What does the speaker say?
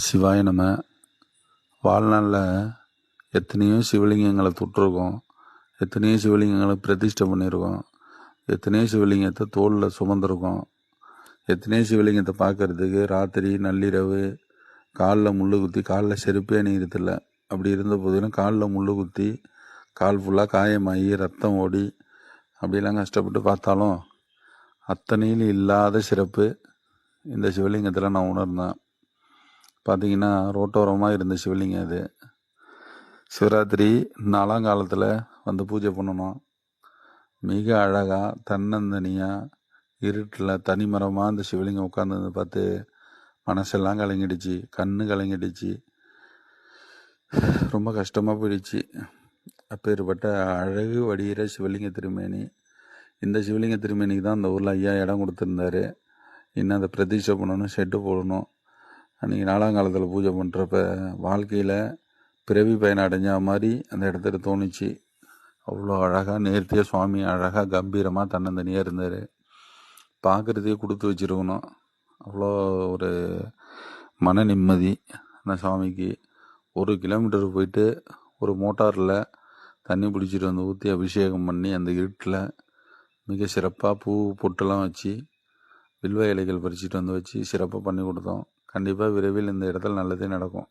சிவாய நம. வாழ்நாளில் எத்தனையோ சிவலிங்கங்களை தொட்டிருக்கோம், எத்தனையோ சிவலிங்கங்களை பிரதிஷ்டை பண்ணியிருக்கோம், எத்தனையோ சிவலிங்கத்தை தோளில் சுமந்திருக்கோம், எத்தனையோ சிவலிங்கத்தை பார்க்கறதுக்கு ராத்திரி நள்ளிரவு காலில் முள் குத்தி காலில் செருப்பே அணிகிறதில்ல. அப்படி இருந்த போதிலும் காலில் முள் குத்தி கால் ஃபுல்லாக காயமாகி ரத்தம் ஓடி அப்படிலாம் கஷ்டப்பட்டு பார்த்தாலும் அத்தனையில் இல்லாத சிறப்பு இந்த சிவலிங்கத்தில் நான் உணர்ந்தேன். பார்த்தீங்கன்னா ரோட்டோரமாக இருந்த சிவலிங்கம் அது. சிவராத்திரி நாளாங்காலத்தில் வந்து பூஜை பண்ணணும். மிக அழகாக தன்னந்தனியாக இருட்டில் தனிமரமாக அந்த சிவலிங்கம் உட்காந்து பார்த்து மனசெல்லாம் கலங்கிடுச்சு, கண்ணு கலங்கிடுச்சு, ரொம்ப கஷ்டமாக போயிடுச்சு. அப்பேற்பட்ட அழகு வடிகிற சிவலிங்க திருமேனி. இந்த சிவலிங்க திருமேனிக்கு தான் அந்த ஊரில் ஐயா இடம் கொடுத்துருந்தாரு. இன்னும் அதை பிரதிஷ்டை பண்ணணும், ஷெட்டு போடணும். அன்றைக்கி நாளாங்காலத்தில் பூஜை பண்ணுறப்ப வாழ்க்கையில் பிறவி பயன் அடைஞ்ச மாதிரி அந்த இடத்துல தோணுச்சு. அவ்வளோ அழகாக நேர்த்தியாக சுவாமி அழகாக கம்பீரமாக தன்னந்தனியாக இருந்தார். பார்க்குறதையே கொடுத்து வச்சுருக்கணும். அவ்வளோ ஒரு மன நிம்மதி அந்த சுவாமிக்கு. 1 கிலோமீட்டர் போயிட்டு ஒரு மோட்டாரில் தண்ணி பிடிச்சிட்டு வந்து ஊற்றி அபிஷேகம் பண்ணி அந்த இருட்டில் மிக சிறப்பாக பூ பொட்டெல்லாம் வச்சு வில்வ இலைகள் பறிச்சிட்டு வந்து வச்சு சிறப்பாக பண்ணி கொடுத்தோம். கண்டிப்பாக விரைவில் இந்த இடத்துல நல்லதே நடக்கும்.